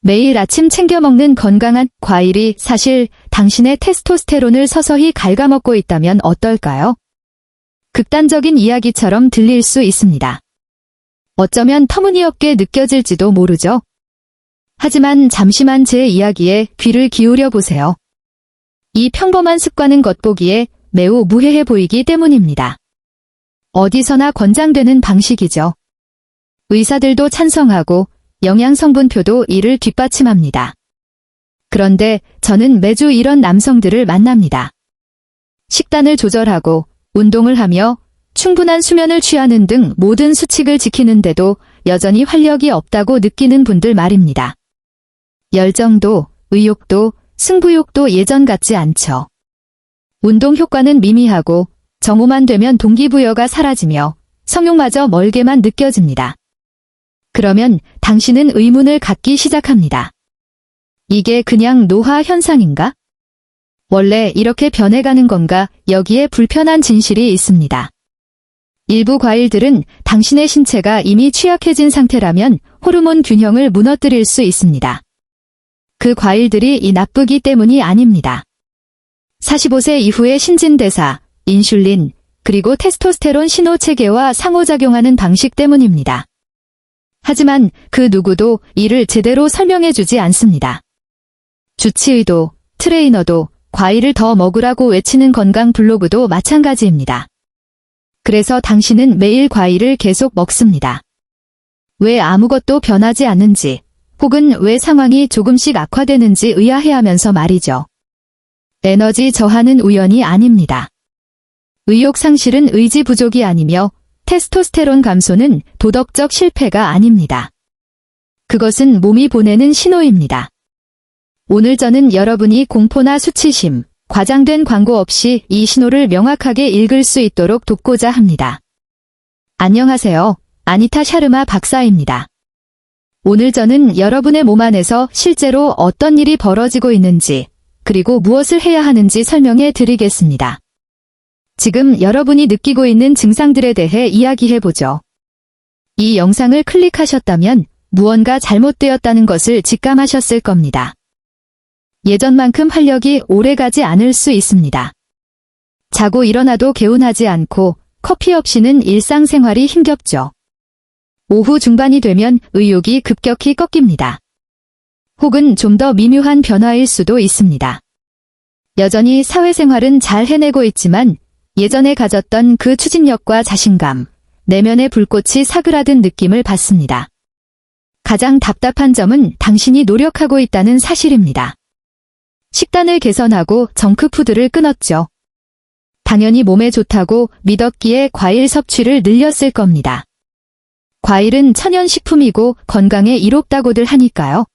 매일 아침 챙겨 먹는 건강한 과일이 사실 당신의 테스토스테론을 서서히 갉아먹고 있다면 어떨까요? 극단적인 이야기처럼 들릴 수 있습니다. 어쩌면 터무니없게 느껴질지도 모르죠. 하지만 잠시만 제 이야기에 귀를 기울여 보세요. 이 평범한 습관은 겉보기에 매우 무해해 보이기 때문입니다. 어디서나 권장되는 방식이죠. 의사들도 찬성하고 영양성분표도 이를 뒷받침합니다. 그런데 저는 매주 이런 남성들을 만납니다. 식단을 조절하고 운동을 하며 충분한 수면을 취하는 등 모든 수칙을 지키는데도 여전히 활력이 없다고 느끼는 분들 말입니다. 열정도, 의욕도, 승부욕도 예전 같지 않죠. 운동 효과는 미미하고 정오만 되면 동기부여가 사라지며 성욕마저 멀게만 느껴집니다. 그러면 당신은 의문을 갖기 시작합니다. 이게 그냥 노화 현상인가? 원래 이렇게 변해가는 건가? 여기에 불편한 진실이 있습니다. 일부 과일들은 당신의 신체가 이미 취약해진 상태라면 호르몬 균형을 무너뜨릴 수 있습니다. 그 과일들이 이 나쁘기 때문이 아닙니다. 45세 이후의 신진대사, 인슐린, 그리고 테스토스테론 신호 체계와 상호작용하는 방식 때문입니다. 하지만 그 누구도 이를 제대로 설명해주지 않습니다. 주치의도, 트레이너도, 과일을 더 먹으라고 외치는 건강 블로그도 마찬가지입니다. 그래서 당신은 매일 과일을 계속 먹습니다. 왜 아무것도 변하지 않는지, 혹은 왜 상황이 조금씩 악화되는지 의아해하면서 말이죠. 에너지 저하는 우연이 아닙니다. 의욕 상실은 의지 부족이 아니며 테스토스테론 감소는 도덕적 실패가 아닙니다. 그것은 몸이 보내는 신호입니다. 오늘 저는 여러분이 공포나 수치심, 과장된 광고 없이 이 신호를 명확하게 읽을 수 있도록 돕고자 합니다. 안녕하세요. 아니타 샤르마 박사입니다. 오늘 저는 여러분의 몸 안에서 실제로 어떤 일이 벌어지고 있는지, 그리고 무엇을 해야 하는지 설명해 드리겠습니다. 지금 여러분이 느끼고 있는 증상들에 대해 이야기해보죠. 이 영상을 클릭하셨다면 무언가 잘못되었다는 것을 직감하셨을 겁니다. 예전만큼 활력이 오래가지 않을 수 있습니다. 자고 일어나도 개운하지 않고 커피 없이는 일상생활이 힘겹죠. 오후 중반이 되면 의욕이 급격히 꺾입니다. 혹은 좀 더 미묘한 변화일 수도 있습니다. 여전히 사회생활은 잘 해내고 있지만 예전에 가졌던 그 추진력과 자신감, 내면의 불꽃이 사그라든 느낌을 받습니다. 가장 답답한 점은 당신이 노력하고 있다는 사실입니다. 식단을 개선하고 정크푸드를 끊었죠. 당연히 몸에 좋다고 믿었기에 과일 섭취를 늘렸을 겁니다. 과일은 천연식품이고 건강에 이롭다고들 하니까요.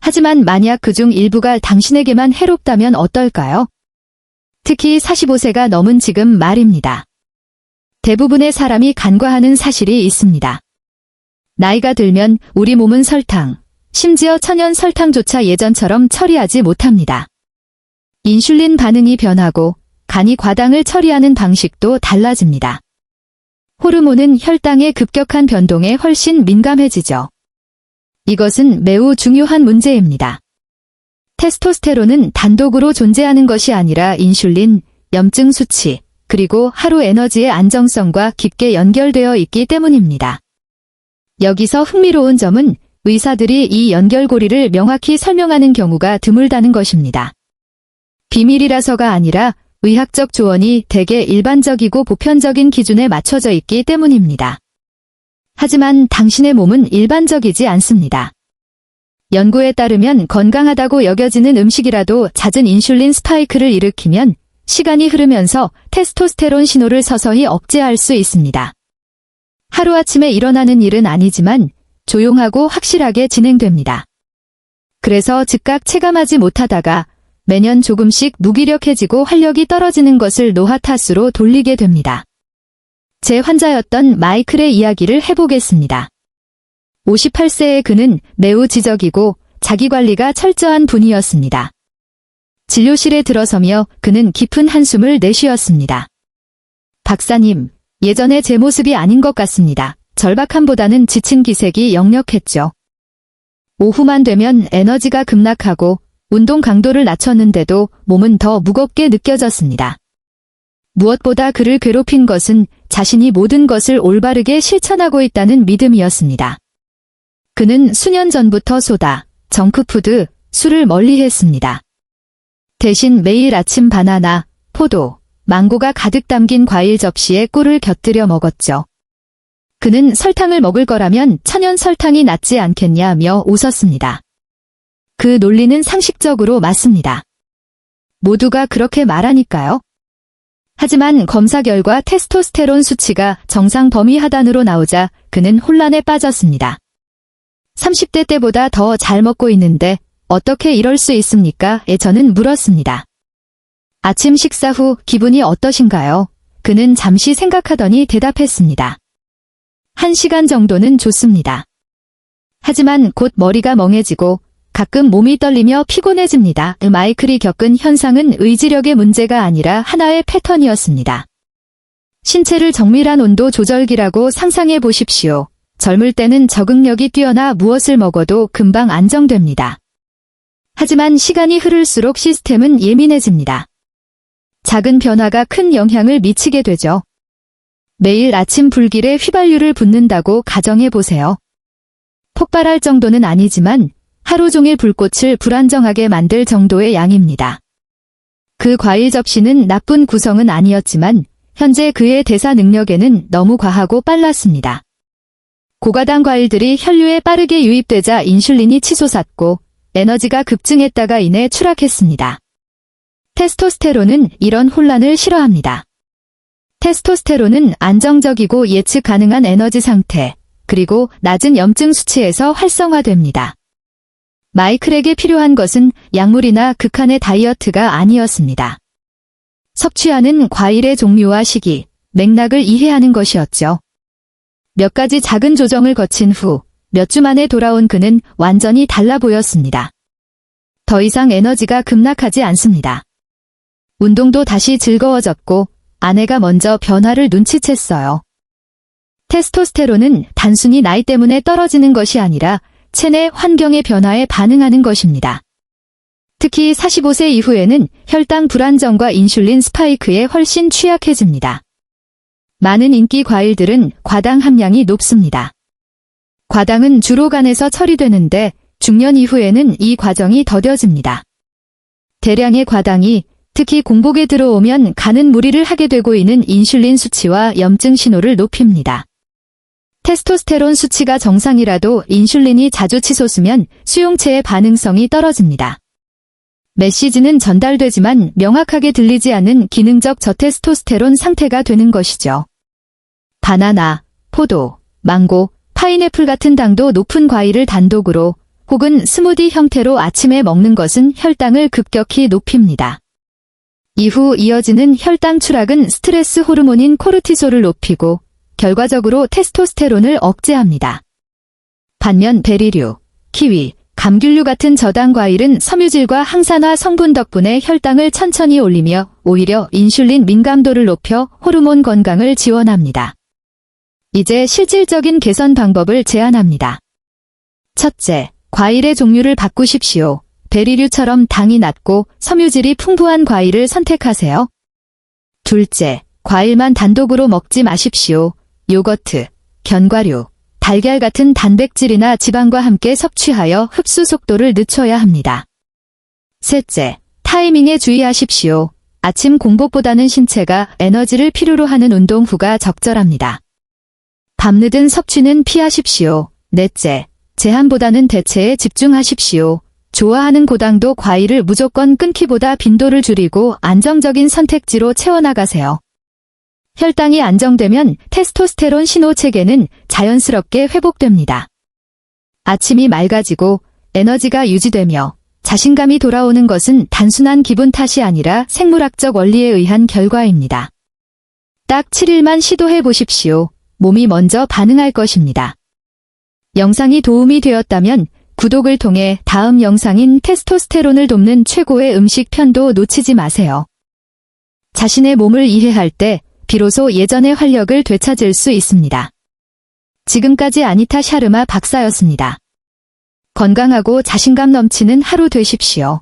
하지만 만약 그중 일부가 당신에게만 해롭다면 어떨까요? 특히 45세가 넘은 지금 말입니다. 대부분의 사람이 간과하는 사실이 있습니다. 나이가 들면 우리 몸은 설탕, 심지어 천연 설탕조차 예전처럼 처리하지 못합니다. 인슐린 반응이 변하고 간이 과당을 처리하는 방식도 달라집니다. 호르몬은 혈당의 급격한 변동에 훨씬 민감해지죠. 이것은 매우 중요한 문제입니다. 테스토스테론은 단독으로 존재하는 것이 아니라 인슐린, 염증 수치, 그리고 하루 에너지의 안정성과 깊게 연결되어 있기 때문입니다. 여기서 흥미로운 점은 의사들이 이 연결고리를 명확히 설명하는 경우가 드물다는 것입니다. 비밀이라서가 아니라 의학적 조언이 대개 일반적이고 보편적인 기준에 맞춰져 있기 때문입니다. 하지만 당신의 몸은 일반적이지 않습니다. 연구에 따르면 건강하다고 여겨지는 음식이라도 잦은 인슐린 스파이크를 일으키면 시간이 흐르면서 테스토스테론 신호를 서서히 억제할 수 있습니다. 하루아침에 일어나는 일은 아니지만 조용하고 확실하게 진행됩니다. 그래서 즉각 체감하지 못하다가 매년 조금씩 무기력해지고 활력이 떨어지는 것을 노화 탓으로 돌리게 됩니다. 제 환자였던 마이클의 이야기를 해보겠습니다. 58세의 그는 매우 지적이고 자기관리가 철저한 분이었습니다. 진료실에 들어서며 그는 깊은 한숨을 내쉬었습니다. 박사님, 예전의 제 모습이 아닌 것 같습니다. 절박함보다는 지친 기색이 역력했죠. 오후만 되면 에너지가 급락하고 운동 강도를 낮췄는데도 몸은 더 무겁게 느껴졌습니다. 무엇보다 그를 괴롭힌 것은 자신이 모든 것을 올바르게 실천하고 있다는 믿음이었습니다. 그는 수년 전부터 소다, 정크푸드, 술을 멀리했습니다. 대신 매일 아침 바나나, 포도, 망고가 가득 담긴 과일 접시에 꿀을 곁들여 먹었죠. 그는 설탕을 먹을 거라면 천연 설탕이 낫지 않겠냐며 웃었습니다. 그 논리는 상식적으로 맞습니다. 모두가 그렇게 말하니까요. 하지만 검사 결과 테스토스테론 수치가 정상 범위 하단으로 나오자 그는 혼란에 빠졌습니다. 30대 때보다 더 잘 먹고 있는데 어떻게 이럴 수 있습니까? 저는 물었습니다. 아침 식사 후 기분이 어떠신가요? 그는 잠시 생각하더니 대답했습니다. 1시간 정도는 좋습니다. 하지만 곧 머리가 멍해지고 가끔 몸이 떨리며 피곤해집니다. 마이클이 겪은 현상은 의지력의 문제가 아니라 하나의 패턴이었습니다. 신체를 정밀한 온도 조절기라고 상상해 보십시오. 젊을 때는 적응력이 뛰어나 무엇을 먹어도 금방 안정됩니다. 하지만 시간이 흐를수록 시스템은 예민해집니다. 작은 변화가 큰 영향을 미치게 되죠. 매일 아침 불길에 휘발유를 붓는다고 가정해 보세요. 폭발할 정도는 아니지만 하루 종일 불꽃을 불안정하게 만들 정도의 양입니다. 그 과일 접시는 나쁜 구성은 아니었지만 현재 그의 대사 능력에는 너무 과하고 빨랐습니다. 고가당 과일들이 혈류에 빠르게 유입되자 인슐린이 치솟았고 에너지가 급증했다가 이내 추락했습니다. 테스토스테론은 이런 혼란을 싫어합니다. 테스토스테론은 안정적이고 예측 가능한 에너지 상태, 그리고 낮은 염증 수치에서 활성화됩니다. 마이클에게 필요한 것은 약물이나 극한의 다이어트가 아니었습니다. 섭취하는 과일의 종류와 시기, 맥락을 이해하는 것이었죠. 몇 가지 작은 조정을 거친 후 몇 주 만에 돌아온 그는 완전히 달라 보였습니다. 더 이상 에너지가 급락하지 않습니다. 운동도 다시 즐거워졌고 아내가 먼저 변화를 눈치챘어요. 테스토스테론은 단순히 나이 때문에 떨어지는 것이 아니라 체내 환경의 변화에 반응하는 것입니다. 특히 45세 이후에는 혈당 불안정과 인슐린 스파이크에 훨씬 취약해집니다. 많은 인기 과일들은 과당 함량이 높습니다. 과당은 주로 간에서 처리되는데 중년 이후에는 이 과정이 더뎌집니다. 대량의 과당이 특히 공복에 들어오면 간은 무리를 하게 되고 있는 인슐린 수치와 염증 신호를 높입니다. 테스토스테론 수치가 정상이라도 인슐린이 자주 치솟으면 수용체의 반응성이 떨어집니다. 메시지는 전달되지만 명확하게 들리지 않는 기능적 저테스토스테론 상태가 되는 것이죠. 바나나, 포도, 망고, 파인애플 같은 당도 높은 과일을 단독으로 혹은 스무디 형태로 아침에 먹는 것은 혈당을 급격히 높입니다. 이후 이어지는 혈당 추락은 스트레스 호르몬인 코르티솔을 높이고 결과적으로 테스토스테론을 억제합니다. 반면 베리류, 키위, 감귤류 같은 저당 과일은 섬유질과 항산화 성분 덕분에 혈당을 천천히 올리며 오히려 인슐린 민감도를 높여 호르몬 건강을 지원합니다. 이제 실질적인 개선 방법을 제안합니다. 첫째, 과일의 종류를 바꾸십시오. 베리류처럼 당이 낮고 섬유질이 풍부한 과일을 선택하세요. 둘째, 과일만 단독으로 먹지 마십시오. 요거트, 견과류, 달걀 같은 단백질이나 지방과 함께 섭취하여 흡수 속도를 늦춰야 합니다. 셋째, 타이밍에 주의하십시오. 아침 공복보다는 신체가 에너지를 필요로 하는 운동 후가 적절합니다. 밤늦은 섭취는 피하십시오. 넷째, 제한보다는 대체에 집중하십시오. 좋아하는 고당도 과일을 무조건 끊기보다 빈도를 줄이고 안정적인 선택지로 채워나가세요. 혈당이 안정되면 테스토스테론 신호 체계는 자연스럽게 회복됩니다. 아침이 맑아지고 에너지가 유지되며 자신감이 돌아오는 것은 단순한 기분 탓이 아니라 생물학적 원리에 의한 결과입니다. 딱 7일만 시도해 보십시오. 몸이 먼저 반응할 것입니다. 영상이 도움이 되었다면 구독을 통해 다음 영상인 테스토스테론을 돕는 최고의 음식 편도 놓치지 마세요. 자신의 몸을 이해할 때 비로소 예전의 활력을 되찾을 수 있습니다. 지금까지 아니타 샤르마 박사였습니다. 건강하고 자신감 넘치는 하루 되십시오.